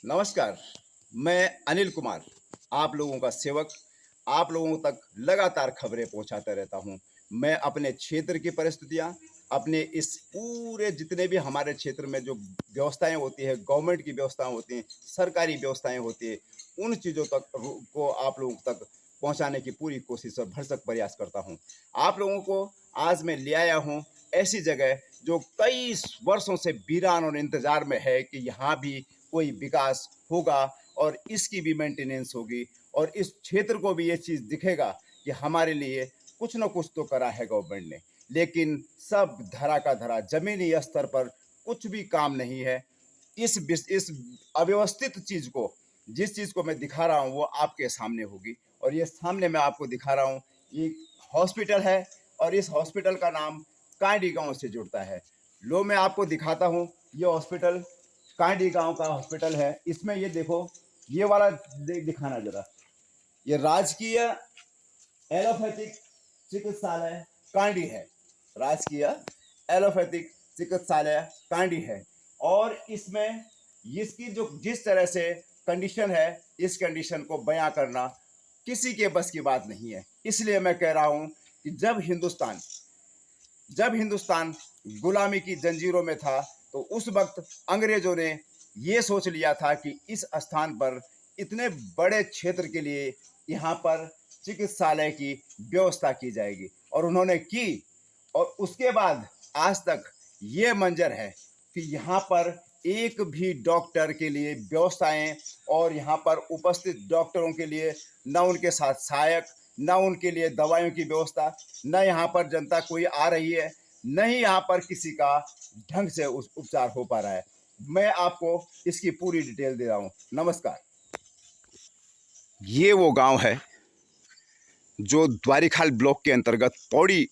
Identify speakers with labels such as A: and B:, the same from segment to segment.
A: नमस्कार, मैं अनिल कुमार, आप लोगों का सेवक, आप लोगों तक लगातार खबरें पहुंचाता रहता हूं। मैं अपने क्षेत्र की परिस्थितियां, अपने इस पूरे जितने भी हमारे क्षेत्र में जो व्यवस्थाएं होती है, गवर्नमेंट की व्यवस्थाएं होती हैं, सरकारी व्यवस्थाएं होती हैं, उन चीज़ों तक को आप लोगों तक पहुंचाने की पूरी कोशिश और भरसक प्रयास करता हूं। आप लोगों को आज मैं ले आया हूं ऐसी जगह जो कई वर्षों से वीरान और इंतजार में है कि यहाँ भी कोई विकास होगा और इसकी भी मेंटेनेंस होगी और इस क्षेत्र को भी ये चीज़ दिखेगा कि हमारे लिए कुछ न कुछ तो करा है गवर्नमेंट ने, लेकिन सब धरा का धरा जमीनी स्तर पर कुछ भी काम नहीं है। इस अव्यवस्थित चीज़ को, जिस चीज़ को मैं दिखा रहा हूँ वो आपके सामने होगी और ये सामने मैं आपको दिखा रहा हूँ। ये हॉस्पिटल है और इस हॉस्पिटल का नाम कांडी गांव से जुड़ता है। लो मैं आपको दिखाता हूँ, ये हॉस्पिटल कांडी गांव का हॉस्पिटल है। इसमें ये देखो, ये वाला दिखाना जरा, ये राजकीय एलोपैथिक चिकित्सालय कांडी है। राजकीय एलोपैथिक चिकित्सालय कांडी है और इसमें इसकी जो जिस तरह से कंडीशन है, इस कंडीशन को बयां करना किसी के बस की बात नहीं है। इसलिए मैं कह रहा हूं कि जब हिंदुस्तान गुलामी की जंजीरों में था तो उस वक्त अंग्रेजों ने ये सोच लिया था कि इस स्थान पर इतने बड़े क्षेत्र के लिए यहाँ पर चिकित्सालय की व्यवस्था की जाएगी और उन्होंने की। और उसके बाद आज तक ये मंजर है कि यहाँ पर एक भी डॉक्टर के लिए व्यवस्थाएं और यहाँ पर उपस्थित डॉक्टरों के लिए न उनके साथ सहायक, न उनके लिए दवाइयों की व्यवस्था, न यहाँ पर जनता कोई आ रही है, न ही यहाँ पर किसी का ढंग से उपचार हो पा रहा है। मैं आपको इसकी पूरी डिटेल दे रहा हूँ। नमस्कार। ये वो गांव है जो द्वारीखाल ब्लॉक के अंतर्गत पौड़ी,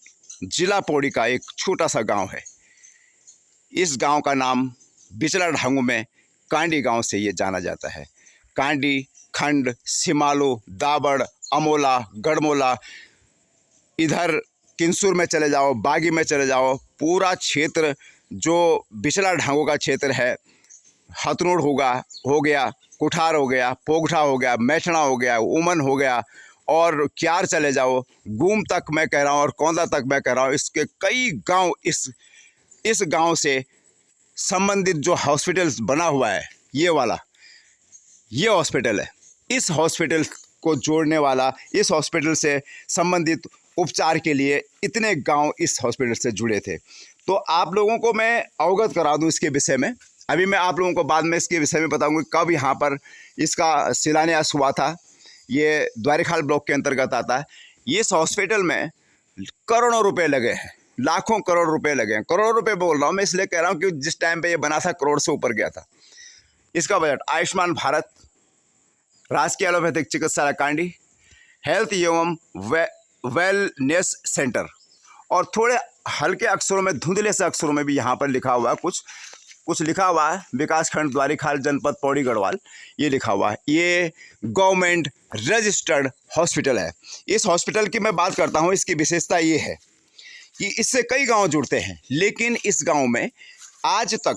A: जिला पौड़ी का एक छोटा सा गांव है। इस गांव का नाम बिचला ढांगू में कांडी गांव से ये जाना जाता है। कांडी, खंड, सिमालो, दाबड़, अमोला, गढ़मोला, इधर किंसूर में चले जाओ, बागी में चले जाओ, पूरा क्षेत्र जो बिचला ढांगू का क्षेत्र है, हथनोड़ हो गया, कुठार हो गया, पोगठा हो गया, मैठना हो गया, उमन हो गया और क्यार चले जाओ, गूम तक मैं कह रहा हूँ और कौंदा तक मैं कह रहा हूँ। इसके कई गांव इस गांव से संबंधित जो हॉस्पिटल बना हुआ है, ये वाला ये हॉस्पिटल है। इस हॉस्पिटल को जोड़ने वाला, इस हॉस्पिटल से संबंधित उपचार के लिए इतने गांव इस हॉस्पिटल से जुड़े थे। तो आप लोगों को मैं अवगत करा दूं इसके विषय में। अभी मैं आप लोगों को बाद में इसके विषय में बताऊंगा कब यहाँ पर इसका शिलान्यास हुआ था। ये द्वारीखाल ब्लॉक के अंतर्गत आता है। इस हॉस्पिटल में करोड़ों रुपए लगे हैं, लाखों करोड़ रुपए लगे हैं। करोड़ों रुपए बोल रहा हूँ मैं इसलिए कह रहा हूँ कि जिस टाइम पे ये बना था करोड़ से ऊपर गया था। इसका बजट आयुष्मान भारत, राजकीय एलोपैथिक चिकित्सालय कांडी, हेल्थ एवं वेलनेस सेंटर, और थोड़े हल्के अक्षरों में, धुंधले से अक्षरों में भी यहाँ पर लिखा हुआ है, कुछ लिखा हुआ है विकासखंड द्वारीखाल, जनपद पौड़ी गढ़वाल, ये लिखा हुआ है। ये गवर्नमेंट रजिस्टर्ड हॉस्पिटल है। इस हॉस्पिटल की मैं बात करता हूँ, इसकी विशेषता ये है कि इससे कई गांव जुड़ते हैं, लेकिन इस गांव में आज तक,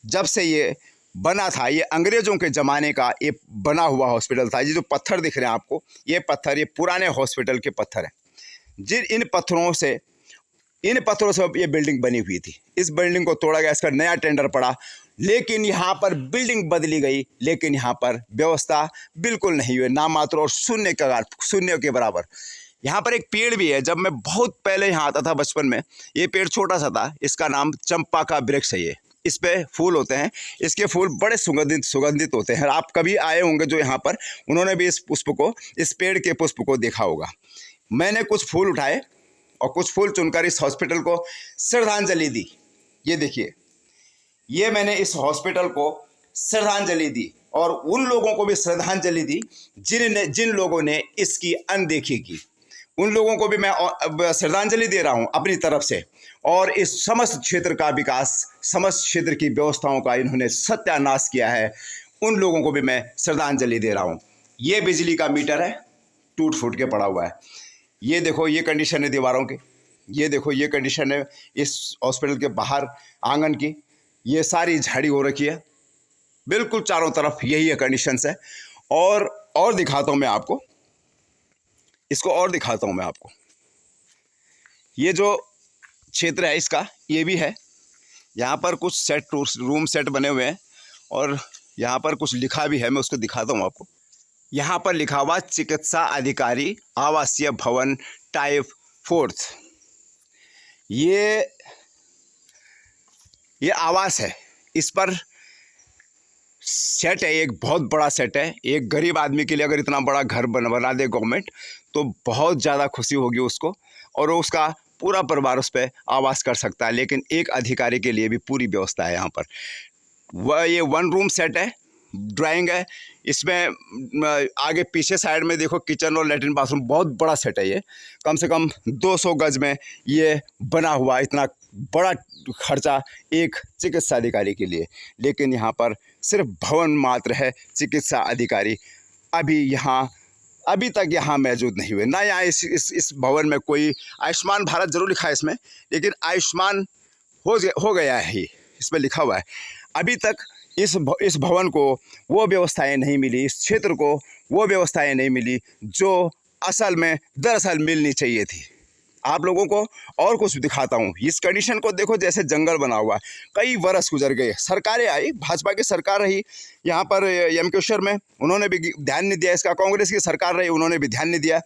A: जब से ये बना था, ये अंग्रेज़ों के ज़माने का ये बना हुआ हॉस्पिटल था। ये जो पत्थर दिख रहे हैं आपको, ये पत्थर, ये पुराने हॉस्पिटल के पत्थर हैं। इन पत्थरों से ये बिल्डिंग बनी हुई थी। इस बिल्डिंग को तोड़ा गया, इसका नया टेंडर पड़ा, लेकिन यहाँ पर बिल्डिंग बदली गई, लेकिन यहाँ पर व्यवस्था बिल्कुल नहीं हुई, नाम मात्र और शून्य के बराबर। यहाँ पर एक पेड़ भी है। जब मैं बहुत पहले यहाँ आता था बचपन में, ये पेड़ छोटा सा था, इसका नाम चंपा का वृक्ष है। ये इस पे फूल होते हैं, इसके फूल बड़े सुगंधित होते हैं। आप कभी आए होंगे जो यहाँ पर, उन्होंने भी इस पेड़ के पुष्प को देखा होगा। मैंने कुछ फूल उठाए और कुछ फूल चुनकर इस हॉस्पिटल को श्रद्धांजलि दी। ये देखिए, ये मैंने इस हॉस्पिटल को श्रद्धांजलि दी और उन लोगों को भी श्रद्धांजलि दी जिन लोगों ने इसकी अनदेखी की। उन लोगों को भी मैं श्रद्धांजलि दे रहा हूं अपनी तरफ से। और इस समस्त क्षेत्र का विकास, समस्त क्षेत्र की व्यवस्थाओं का इन्होंने सत्यानाश किया है, उन लोगों को भी मैं श्रद्धांजलि दे रहा हूं। ये बिजली का मीटर है, टूट फूट के पड़ा हुआ है। ये देखो, ये कंडीशन है दीवारों की। ये देखो, ये कंडीशन है इस हॉस्पिटल के बाहर आंगन की। ये सारी झाड़ी हो रखी है, बिल्कुल चारों तरफ यही है कंडीशंस है। और दिखाता हूँ मैं आपको, इसको और दिखाता हूँ मैं आपको। ये जो क्षेत्र है इसका, ये भी है। यहाँ पर कुछ रूम सेट बने हुए हैं और यहाँ पर कुछ लिखा भी है, मैं उसको दिखाता हूँ आपको। यहाँ पर लिखा हुआ चिकित्सा अधिकारी आवासीय भवन टाइप 4। ये आवास है, इस पर सेट है, एक बहुत बड़ा सेट है। एक गरीब आदमी के लिए अगर इतना बड़ा घर बना दे गवर्नमेंट तो बहुत ज़्यादा खुशी होगी उसको, और उसका पूरा परिवार उस पर आवास कर सकता है। लेकिन एक अधिकारी के लिए भी पूरी व्यवस्था है यहाँ पर। वह ये 1 रूम सेट है, ड्राइंग है इसमें। आगे पीछे साइड में देखो किचन और लेटरिन बाथरूम, बहुत बड़ा सेट है ये। कम से कम 200 गज में ये बना हुआ, इतना बड़ा खर्चा एक चिकित्सा अधिकारी के लिए। लेकिन यहाँ पर सिर्फ भवन मात्र है, चिकित्सा अधिकारी अभी तक यहाँ मौजूद नहीं हुए ना। यहाँ इस भवन में कोई आयुष्मान भारत जरूर लिखा है इसमें, लेकिन आयुष्मान हो गया है, इसमें लिखा हुआ है। अभी तक इस भवन को वो व्यवस्थाएं नहीं मिली, इस क्षेत्र को वो व्यवस्थाएं नहीं मिली जो दरअसल मिलनी चाहिए थी। आप लोगों को और कुछ दिखाता हूँ। इस कंडीशन को देखो, जैसे जंगल बना हुआ है। कई वर्ष गुजर गए, सरकारें आई, भाजपा की सरकार रही यहाँ पर यमकेश्वर में, उन्होंने भी ध्यान नहीं दिया इसका। कांग्रेस की सरकार रही, उन्होंने भी ध्यान नहीं दिया।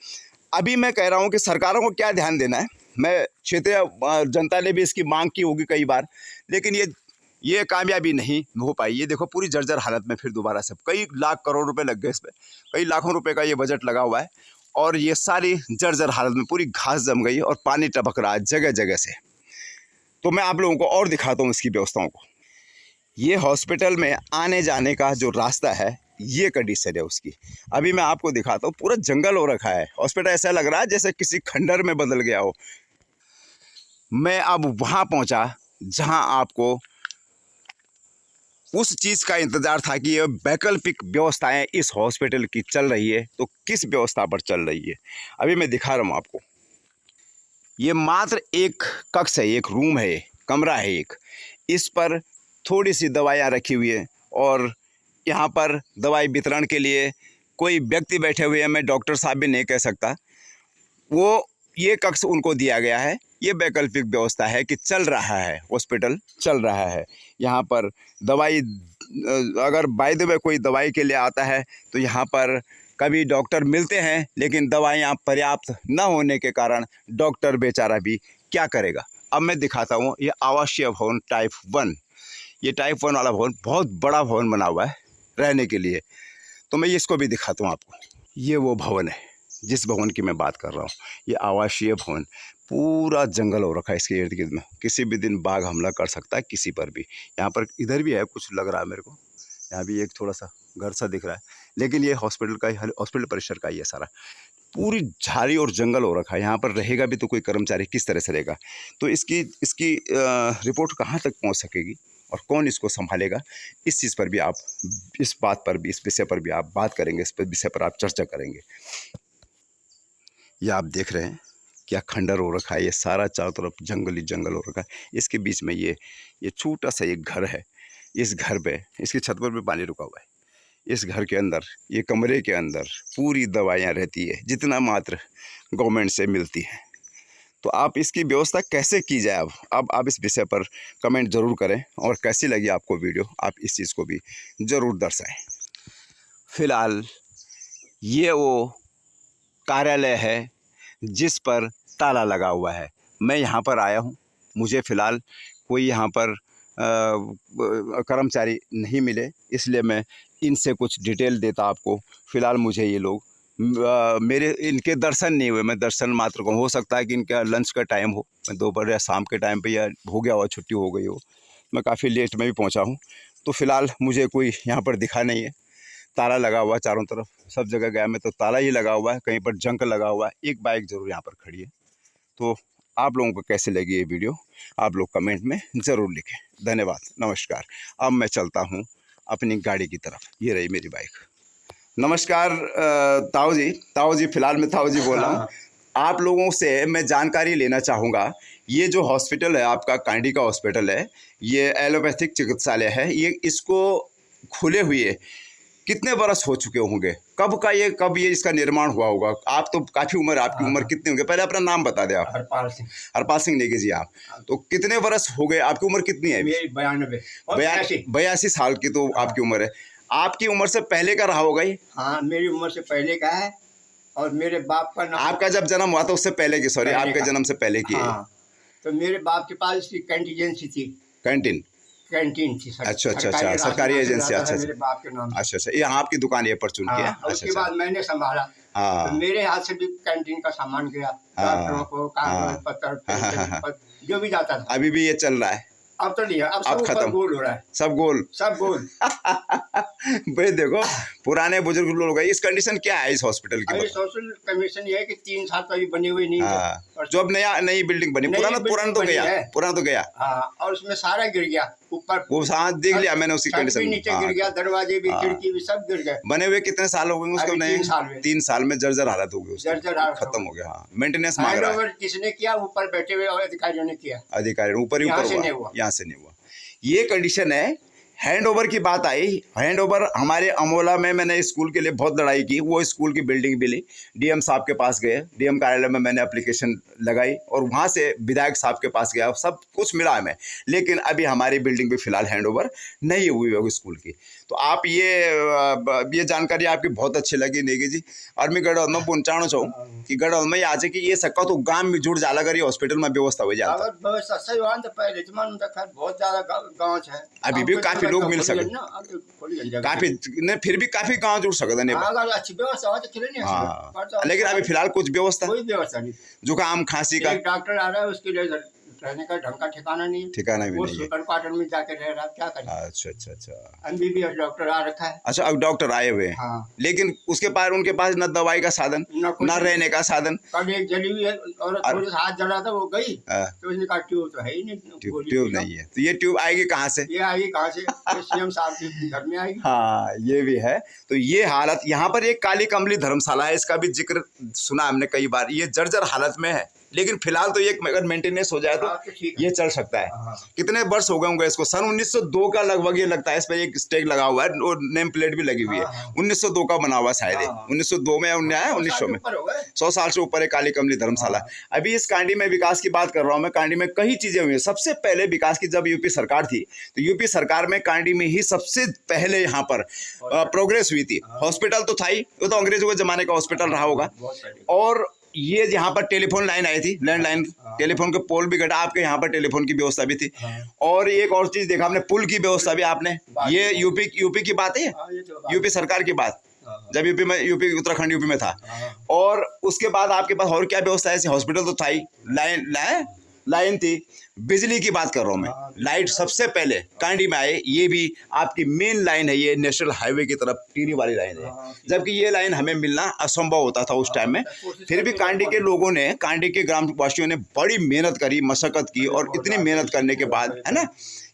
A: अभी मैं कह रहा हूँ कि सरकारों को क्या ध्यान देना है। मैं क्षेत्रीय जनता ने भी इसकी मांग की होगी कई बार, लेकिन ये कामयाबी नहीं हो पाई। ये देखो पूरी जर्जर हालत में फिर दोबारा से कई लाख करोड़ रुपए लग गए इस पर, कई लाखों रुपए का ये बजट लगा हुआ है, और ये सारी जर्जर हालत में पूरी घास जम गई और पानी टपक रहा है जगह जगह से। तो मैं आप लोगों को और दिखाता हूँ इसकी व्यवस्थाओं को। ये हॉस्पिटल में आने जाने का जो रास्ता है, ये कंडीशन है उसकी। अभी मैं आपको दिखाता हूँ, पूरा जंगल हो रखा है। हॉस्पिटल ऐसा लग रहा है जैसे किसी खंडर में बदल गया हो। मैं अब वहाँ पहुँचा जहाँ आपको उस चीज़ का इंतज़ार था कि ये वैकल्पिक व्यवस्थाएं इस हॉस्पिटल की चल रही है, तो किस व्यवस्था पर चल रही है अभी मैं दिखा रहा हूँ आपको। ये मात्र एक कक्ष है, एक रूम है, कमरा है एक। इस पर थोड़ी सी दवाइयाँ रखी हुई है, और यहाँ पर दवाई वितरण के लिए कोई व्यक्ति बैठे हुए हैं, मैं डॉक्टर साहब भी नहीं कह सकता। ये कक्ष उनको दिया गया है। ये वैकल्पिक व्यवस्था है कि चल रहा है, हॉस्पिटल चल रहा है। यहाँ पर दवाई, अगर बाय द वे कोई दवाई के लिए आता है तो यहाँ पर कभी डॉक्टर मिलते हैं, लेकिन दवाइयाँ पर्याप्त न होने के कारण डॉक्टर बेचारा भी क्या करेगा। अब मैं दिखाता हूँ ये आवासीय भवन टाइप 1। ये टाइप 1 वाला भवन बहुत बड़ा भवन बना हुआ है रहने के लिए, तो मैं इसको भी दिखाता हूँ आपको। ये वो भवन है जिस भवन की मैं बात कर रहा हूँ। ये आवासीय भवन, पूरा जंगल हो रखा है इसके इर्द गिर्द में। किसी भी दिन बाघ हमला कर सकता है किसी पर भी। यहाँ पर इधर भी है कुछ, लग रहा है मेरे को, यहाँ भी एक थोड़ा सा घर सा दिख रहा है, लेकिन ये हॉस्पिटल का ही, हॉस्पिटल परिसर का ही है सारा। पूरी झाड़ी और जंगल हो रखा है। यहाँ पर रहेगा भी तो कोई कर्मचारी किस तरह से रहेगा। तो इसकी रिपोर्ट कहाँ तक पहुँच सकेगी और कौन इसको संभालेगा, इस चीज़ पर भी आप, इस बात पर भी, इस विषय पर भी आप बात करेंगे, इस विषय पर आप चर्चा करेंगे। ये आप देख रहे हैं क्या खंडर हो रखा है, ये सारा चारों तरफ जंगल ही जंगल हो रखा है। इसके बीच में ये छोटा सा एक घर है। इस घर पे, इसकी छत पर भी पानी रुका हुआ है। इस घर के अंदर, ये कमरे के अंदर पूरी दवाइयाँ रहती है जितना मात्र गवर्नमेंट से मिलती है। तो आप इसकी व्यवस्था कैसे की जाए, अब आप इस विषय पर कमेंट ज़रूर करें, और कैसी लगी आपको वीडियो आप इस चीज़ को भी ज़रूर दर्शाएं। फ़िलहाल ये वो कार्यालय है जिस पर ताला लगा हुआ है। मैं यहाँ पर आया हूँ, मुझे फ़िलहाल कोई यहाँ पर कर्मचारी नहीं मिले, इसलिए मैं इनसे कुछ डिटेल देता आपको। फ़िलहाल मुझे ये लोग इनके दर्शन नहीं हुए, मैं दर्शन मात्र को, हो सकता है कि इनका लंच का टाइम हो, मैं दोपहर या शाम के टाइम पे या हो गया हो, छुट्टी हो गई हो, मैं काफ़ी लेट में भी पहुँचा हूँ। तो फ़िलहाल मुझे कोई यहाँ पर दिखा नहीं है। ताला लगा हुआ चारों तरफ, सब जगह गया मैं तो ताला ही लगा हुआ है, कहीं पर जंक लगा हुआ है। एक बाइक ज़रूर यहाँ पर खड़ी है। तो आप लोगों को कैसे लगी ये वीडियो, आप लोग कमेंट में ज़रूर लिखें। धन्यवाद, नमस्कार। अब मैं चलता हूँ अपनी गाड़ी की तरफ। ये रही मेरी बाइक। नमस्कार ताऊ जी, फ़िलहाल मैं ताऊ जी बोल रहा हूँ। आप लोगों से मैं जानकारी लेना चाहूँगा, ये जो हॉस्पिटल है आपका, कांडी का हॉस्पिटल है, ये एलोपैथिक चिकित्सालय है, ये इसको खुले हुए कितने बरस हो चुके होंगे? कब ये इसका निर्माण हुआ होगा? आप तो काफ़ी उम्र, आपकी उम्र कितनी होगी? पहले अपना नाम बता दें आप।
B: हरपाल सिंह।
A: हरपाल सिंह नेगी जी आप। तो कितने बरस हो गए? आपकी उम्र कितनी है?
B: मेरी 92 और
A: 82 साल की तो आपकी उम्र है। आपकी उम्र से पहले का रहा होगा ये?
B: हाँ, मेरी उम्र से पहले का है। और मेरे बाप का नाम,
A: आपका जब जन्म हुआ था उससे पहले की, सॉरी, आपके जन्म से पहले की है।
B: हाँ, तो मेरे बाप के पास इसकी कैंटीजेंसी थी। कैंटीन थी सर।
A: अच्छा, सरकारी एजेंसी। अच्छा,
B: मेरे बाप के नाम।
A: अच्छा, ये आपकी दुकान ये परचून की है।
B: उसके बाद मैंने संभाला।
A: हाँ,
B: तो मेरे हाथ से भी कैंटीन का सामान गया, डॉक्टरों को कागज पत्र जो भी जाता था।
A: अभी भी ये चल रहा है?
B: अब तो नहीं है, अब सब खत्म, गोल हो रहा है,
A: सब गोल। भाई देखो, पुराने बुजुर्ग लोग हैं। इस कंडीशन क्या है इस हॉस्पिटल की?
B: इस हॉस्पिटल कंडीशन ये है कि 3 साल तो अभी बनी हुई नहीं है।
A: जो अब नई बिल्डिंग बनी, पुराना तो गया।
B: और उसमें सारा गिर गया ऊपर,
A: वो साथ देख लिया मैंने उसकी कंडीशन।
B: नीचे गिर गया, दरवाजे भी, खिड़की भी सब गिर गए।
A: बने हुए कितने साल हो गए उसको? 3 साल में जर्जर हालत हो गई, खत्म हो गया। हाँ, मेंटेनेंस मांग रहा है।
B: किसने किया? ऊपर बैठे हुए अधिकारियों ने किया।
A: अधिकारी ऊपर यहाँ से नहीं हुआ। ये कंडीशन है। हैंड ओवर की बात आई। हैंड ओवर हमारे अमोला में मैंने स्कूल के लिए बहुत लड़ाई की। वो स्कूल की बिल्डिंग मिली, डीएम साहब के पास गए, डीएम कार्यालय में मैंने एप्लीकेशन लगाई और वहाँ से विधायक साहब के पास गया, सब कुछ मिला हमें। लेकिन अभी हमारी बिल्डिंग भी फिलहाल हैंड ओवर नहीं हुई है स्कूल की। तो आप ये जानकारी आपकी बहुत अच्छी लगी नेगी जी। और मैं गढ़वाल में पहुँचाना चाहूँ कि गढ़वाल में आज कि ये सकता तो गाँव में जुड़ जाला कर हॉस्पिटल में व्यवस्था हो जाता।
B: बहुत ज्यादा गाँव है,
A: अभी भी काफी लोग मिल सके, काफी नहीं, फिर भी काफी गांव जुड़ सकते नहीं।
B: अच्छी व्यवस्था हो तो
A: हाँ, लेकिन अभी फिलहाल कुछ व्यवस्था,
B: कोई व्यवस्था नहीं।
A: जुकाम खांसी का
B: डॉक्टर आ रहा है, उसके लिए रहने का ढंग का ठिकाना नहीं,
A: ठिकाना भी नहीं है।
B: क्वार्टर में जाके रह रहा, क्या करें?
A: अच्छा।
B: एमबीबीएस डॉक्टर आ रखा है।
A: अच्छा, अब डॉक्टर आए हुए हैं। हाँ। लेकिन उसके पास उनके पास न दवाई का साधन, न रहने का साधन।
B: कल एक जली हुई है और थोड़ी हाथ जला था, वो गई तो उसने कहा ट्यूब तो है ही नहीं,
A: ट्यूब नहीं है। तो ये ट्यूब आएगी कहाँ से?
B: ये आएगी कहाँ से? सीएम साहब के घर में आएगी।
A: हाँ, ये भी है। तो ये हालत, यहाँ पर एक काली कमली धर्मशाला है, इसका भी जिक्र सुना हमने कई बार। ये जर्जर हालत में है, लेकिन फिलहाल तो ये अगर मेंटेनेंस हो जाए तो ये चल सकता है। कितने वर्ष हो गए होंगे इसको? सन 1902 का लगभग ये लगता है। इस पर एक स्टेग लगा हुआ है और नेम प्लेट भी लगी हुई है। 1902 का बना हुआ शायद, 1902 में या 1900 में, 100 साल से ऊपर है काली कमली धर्मशाला। अभी इस कांडी में विकास की बात कर रहा हूँ मैं। कांडी में कई चीजें हुई हैं। सबसे पहले विकास की जब यूपी सरकार थी, तो यूपी सरकार में कांडी में ही सबसे पहले यहाँ पर प्रोग्रेस हुई थी। हॉस्पिटल तो था ही, वो तो अंग्रेजों के जमाने का हॉस्पिटल रहा होगा। और ये यहाँ पर टेलीफोन लाइन आई थी, लैंडलाइन, टेलीफोन के पोल भी घटा, आपके यहाँ पर टेलीफोन की व्यवस्था भी थी। और एक और चीज देखा आपने, पुल की व्यवस्था भी आपने। ये यूपी की बात है, यूपी सरकार की बात, जब यूपी उत्तराखंड यूपी में था। और उसके बाद आपके पास और क्या व्यवस्था है? हॉस्पिटल तो था ही, लाइन थी। बिजली की बात कर रहा हूँ मैं, लाइट सबसे पहले कांडी में आए। ये भी आपकी मेन लाइन है, ये नेशनल हाईवे की तरफ टीरी वाली लाइन है, जबकि ये लाइन हमें मिलना असंभव होता था उस टाइम में। फिर भी कांडी के लोगों ने, कांडी के ग्रामवासियों ने बड़ी मेहनत करी, मशक्कत की, और इतनी मेहनत करने के बाद, है ना,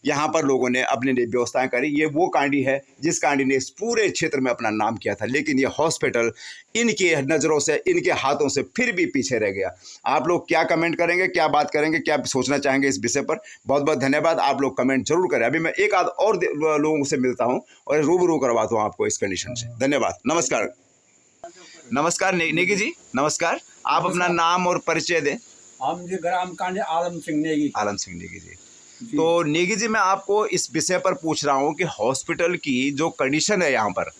A: यहाँ पर लोगों ने अपने लिए व्यवस्थाएं करी। ये वो कांडी है जिस कांडी ने इस पूरे क्षेत्र में अपना नाम किया था। लेकिन ये हॉस्पिटल इनके नज़रों से, इनके हाथों से फिर भी पीछे रह गया। आप लोग क्या कमेंट करेंगे, क्या बात करेंगे, क्या सोचना चाहेंगे इस विषय पर? बहुत बहुत धन्यवाद। आप लोग कमेंट जरूर करें। अभी मैं एक आध और लोगों से मिलता हूँ और रूबरू करवाता हूँ आपको इस कंडीशन से। धन्यवाद, नमस्कार। नमस्कार नेगी जी, नमस्कार। आप अपना नाम और परिचय दें।
C: हम जी ग्राम कांडी आलम सिंह नेगी
A: जी। तो नेगी जी, मैं आपको इस विषय पर पूछ रहा हूँ कि हॉस्पिटल की जो कंडीशन है यहाँ पर,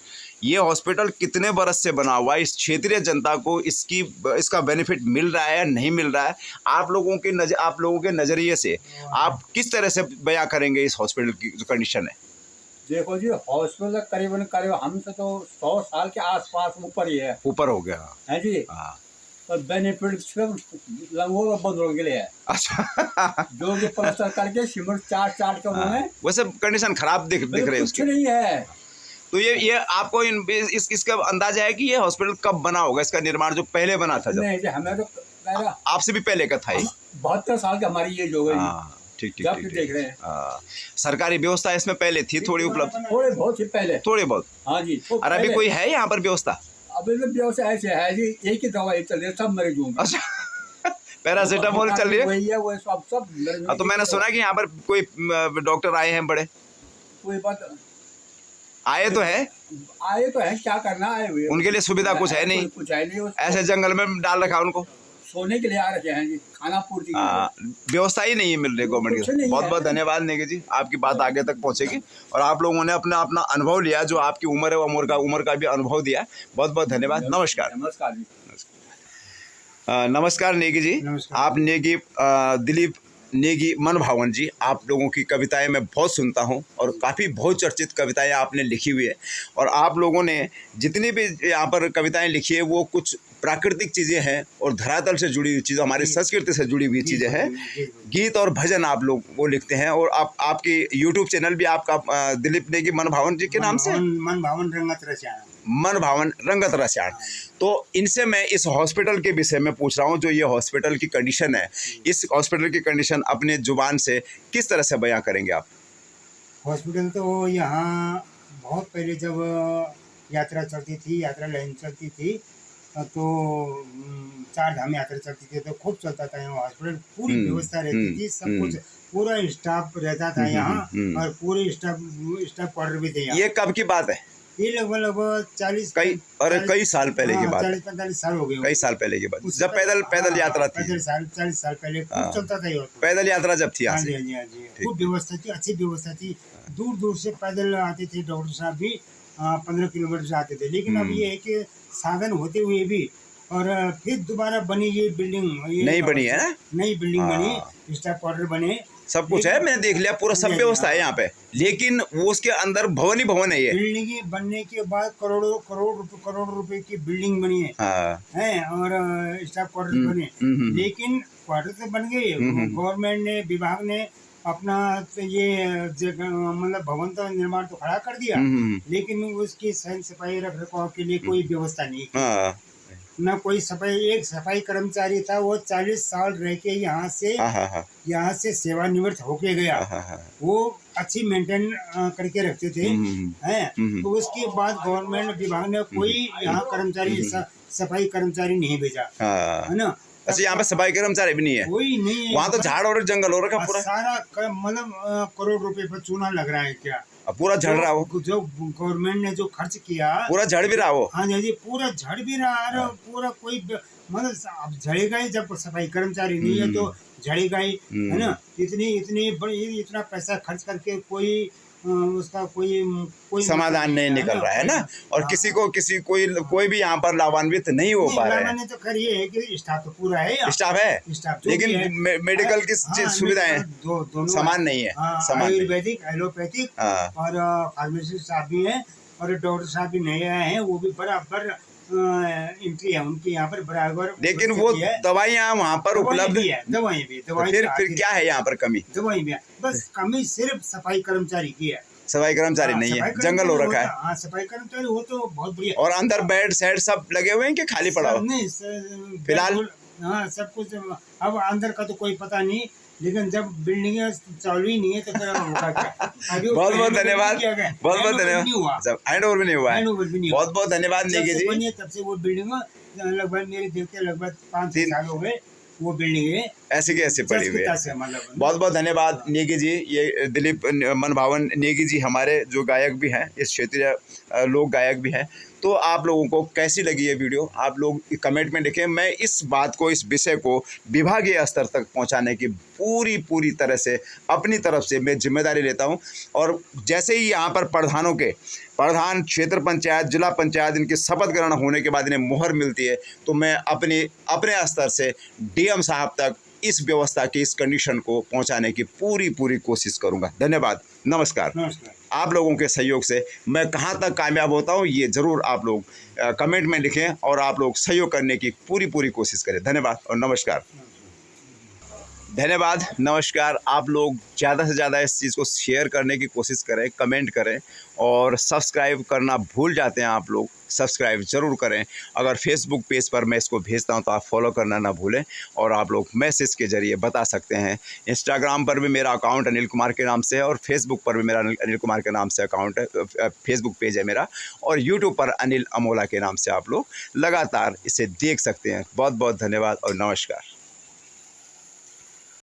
A: ये हॉस्पिटल कितने बरस से बना हुआ है? इस क्षेत्रीय जनता को इसका बेनिफिट मिल रहा है या नहीं मिल रहा है? आप लोगों के नज़रिए से आप किस तरह से बयां करेंगे इस हॉस्पिटल की जो कंडीशन है?
C: देखो जी, हॉस्पिटल करीबन हमसे तो 100 साल के आसपास ऊपर ही है,
A: ऊपर हो गया
C: है जी। हाँ, तो बेनिफिट सिर्फ लंगोर और बंदरों के लिए है।
A: अच्छा।
C: जो कि प्लास्टर करके सीमेंट चाट के उन्होंने,
A: वैसे कंडीशन खराब दिख रही है
C: उसकी नहीं है।
A: तो ये आपको इसका अंदाजा है कि ये हॉस्पिटल कब बना होगा? इसका निर्माण जो पहले बना था?
C: नहीं जी, हमें तो
A: आपसे भी पहले का था ये।
C: 72 साल की हमारी ये जो गई।
A: ठीक
C: देख रहे हैं।
A: सरकारी व्यवस्था इसमें पहले थी थोड़ी उपलब्ध?
C: थोड़े बहुत ही पहले,
A: थोड़े बहुत।
C: हाँ जी।
A: और अभी कोई है यहाँ पर व्यवस्था?
C: अभी तो व्यवस्था ऐसे है जी, एक ही दवाई चल रही है सब मरीजों में।
A: अच्छा, पैरासीटामोल चल रही है?
C: वो सब।
A: तो मैंने सुना कि यहाँ पर कोई डॉक्टर आए हैं बड़े।
C: कोई बात
A: आए तो है,
C: आए तो है, क्या करना आए हुए,
A: उनके लिए सुविधा कुछ है नहीं,
C: कुछ है नहीं,
A: ऐसे जंगल में डाल रखा उनको,
C: सोने के लिए आ रखे हैं जी, खाना पूर्ति के लिए।
A: व्यवस्था ही नहीं है मिल रही गवर्नमेंट
C: कुछ
A: की।
C: नहीं
A: बहुत
C: है।
A: बहुत धन्यवाद नेगी जी, आपकी बात आगे तक पहुंचेगी और आप लोगों ने अपना अपना अनुभव लिया, जो आपकी उम्र है वो उम्र का भी अनुभव दिया। बहुत बहुत धन्यवाद। नमस्कार।
C: नमस्कार जी।
A: नमस्कार नेगी जी।
B: नमस्कार।
A: आप नेगी दिलीप नेगी मनभावन जी, आप लोगों की कविताएं मैं बहुत सुनता हूं और काफ़ी बहुचर्चित कविताएं आपने लिखी हुई है और आप लोगों ने जितनी भी यहाँ पर कविताएं लिखी है वो कुछ प्राकृतिक चीज़ें हैं और धरातल से जुड़ी हुई चीज़ें, हमारी संस्कृति से जुड़ी हुई चीज़ें हैं। गीत और भजन आप लोग वो लिखते हैं और आपकी यूट्यूब चैनल भी आपका दिलीप नेगी मनभावन जी के नाम से,
B: मन भावन रंगत रचाया,
A: मन भावन रंगत रसायन। तो इनसे मैं इस हॉस्पिटल के विषय में पूछ रहा हूँ, जो ये हॉस्पिटल की कंडीशन है, इस हॉस्पिटल की कंडीशन अपने जुबान से किस तरह से बयां करेंगे आप?
D: हॉस्पिटल तो यहाँ बहुत पहले जब यात्रा चलती थी, यात्रा लाइन चलती थी, तो 4 धाम यात्रा चलती थी तो खूब चलता था यहाँ हॉस्पिटल, पूरी व्यवस्था रहती थी, सब कुछ पूरा स्टाफ रहता था यहाँ और पूरे स्टाफ क्वार्टर भी थे यहाँ।
A: ये कब की बात है?
D: ये लगभग 40
A: कई साल पहले की बात है।
D: 40-45 साल हो गए,
A: कई साल पहले की बात, जब पैदल यात्रा थी।
D: 40 साल पहले खूब चलता था ये।
A: पैदल यात्रा जब थी यहाँ
D: हाँ जी,
A: से।
D: हाँ जी, हाँ जी, खूब व्यवस्था थी, अच्छी व्यवस्था थी। दूर दूर से पैदल आते थे डॉक्टर साहब भी, 15 किलोमीटर से आते थे। लेकिन अब ये है कि साधन होते हुए भी और फिर दोबारा बनी ये बिल्डिंग,
A: नई बनी है ना,
D: नई बिल्डिंग बनी, स्टाफ क्वार्टर बने,
A: सब कुछ है, मैंने देख लिया, पूरा सब व्यवस्था है यहाँ पे, लेकिन वो उसके अंदर भवन ही भवन है ये।
D: बिल्डिंग बनने के बाद करोड़ रुपए की बिल्डिंग बनी है, और स्टाफ क्वार्टर बने। लेकिन क्वार्टर तो बन गए, गवर्नमेंट ने, विभाग ने अपना तो ये मतलब भवन तो निर्माण तो खड़ा कर दिया, लेकिन उसकी सही सफाई रख रखाव के लिए कोई व्यवस्था नहीं की। न कोई एक सफाई कर्मचारी था, वो 40 साल रह के यहाँ से सेवानिवृत्त होके गया। वो अच्छी मेंटेन करके रखते थे, हैं। तो उसके बाद गवर्नमेंट विभाग ने कोई यहाँ कर्मचारी सफाई कर्मचारी नहीं भेजा, है ना।
A: अच्छा, यहाँ पे सफाई कर्मचारी भी नहीं है?
D: कोई नहीं है
A: वहाँ तो झाड़ और जंगल हो रखा पूरा,
D: सारा मतलब करोड़ रुपए पर चूना लग रहा है क्या,
A: पूरा झड़ रहा हो,
D: जो गवर्नमेंट ने जो खर्च किया
A: पूरा झड़ भी रहा हो।
D: हाँ जी, पूरा झड़ भी रहा है, पूरा कोई मतलब अब झड़ेगा ही, जब सफाई कर्मचारी नहीं है तो झड़ेगा ही, है ना। इतनी बड़ी इतना पैसा खर्च करके कोई उसका कोई
A: समाधान नहीं निकल रहा है ना, और कोई भी यहाँ पर लाभान्वित नहीं हो पा रहा है।
D: तो खैर ये है कि स्टाफ तो पूरा है,
A: स्टाफ है, लेकिन मेडिकल की सुविधाएं समान नहीं है,
D: आयुर्वेदिक, एलोपैथिक और फार्मेसी स्टाफ भी है, और डॉक्टर साहब भी नए आए हैं, वो भी बराबर एंट्री है उनकी यहाँ पर बराबर।
A: लेकिन वो दवाइयाँ वहाँ पर उपलब्ध
D: है, दवाई भी
A: फिर क्या है यहाँ पर कमी?
D: दवाई भी है, बस कमी सिर्फ सफाई कर्मचारी की है।
A: सफाई कर्मचारी नहीं है, जंगल हो रखा है।
D: हाँ, सफाई कर्मचारी हो तो बहुत बढ़िया।
A: और अंदर बेड सेट सब लगे हुए हैं कि खाली पड़ा हो?
D: नहीं
A: फिलहाल
D: हाँ, सब कुछ। अब अंदर का तो कोई पता नहीं, लेकिन जब बिल्डिंग चालू ही नहीं है तो फिर होगा क्या?
A: बहुत बहुत धन्यवाद, बहुत बहुत धन्यवाद। हैंड ओवर भी नहीं हुआ है, बहुत बहुत धन्यवाद नेगी जी।
D: तब से वो बिल्डिंग लगभग मेरे देखते लगभग 5-6 साल हो गए, वो बिल्डिंग है
A: ऐसी की ऐसी पड़ी हुई है।
D: मतलब
A: बहुत बहुत धन्यवाद नेगी जी। ये दिलीप मनभावन नेगी जी हमारे जो गायक भी हैं, इस क्षेत्रीय लोक गायक भी हैं। तो आप लोगों को कैसी लगी ये वीडियो, आप लोग कमेंट में लिखें। मैं इस बात को, इस विषय को विभागीय स्तर तक पहुंचाने की पूरी तरह से अपनी तरफ से मैं जिम्मेदारी लेता हूं। और जैसे ही यहाँ पर प्रधान, क्षेत्र पंचायत, जिला पंचायत, इनकी शपथ ग्रहण होने के बाद इन्हें मुहर मिलती है, तो मैं अपने स्तर से डीएम साहब तक इस व्यवस्था की, इस कंडीशन को पहुंचाने की पूरी कोशिश करूंगा। धन्यवाद, नमस्कार। आप लोगों के सहयोग से मैं कहां तक कामयाब होता हूं, ये ज़रूर आप लोग कमेंट में लिखें और आप लोग सहयोग करने की पूरी कोशिश करें। धन्यवाद और नमस्कार। धन्यवाद, नमस्कार। आप लोग ज़्यादा से ज़्यादा इस चीज़ को शेयर करने की कोशिश करें, कमेंट करें, और सब्सक्राइब करना भूल जाते हैं आप लोग, सब्सक्राइब ज़रूर करें। अगर फेसबुक पेज पर मैं इसको भेजता हूं तो आप फॉलो करना ना भूलें, और आप लोग मैसेज के ज़रिए बता सकते हैं। इंस्टाग्राम पर भी मेरा अकाउंट अनिल कुमार के नाम से है, और फेसबुक पर भी मेरा अनिल कुमार के नाम से अकाउंट है, फेसबुक पेज है मेरा, और यूट्यूब पर अनिल अमोला के नाम से आप लोग लगातार इसे देख सकते हैं। बहुत बहुत धन्यवाद और नमस्कार।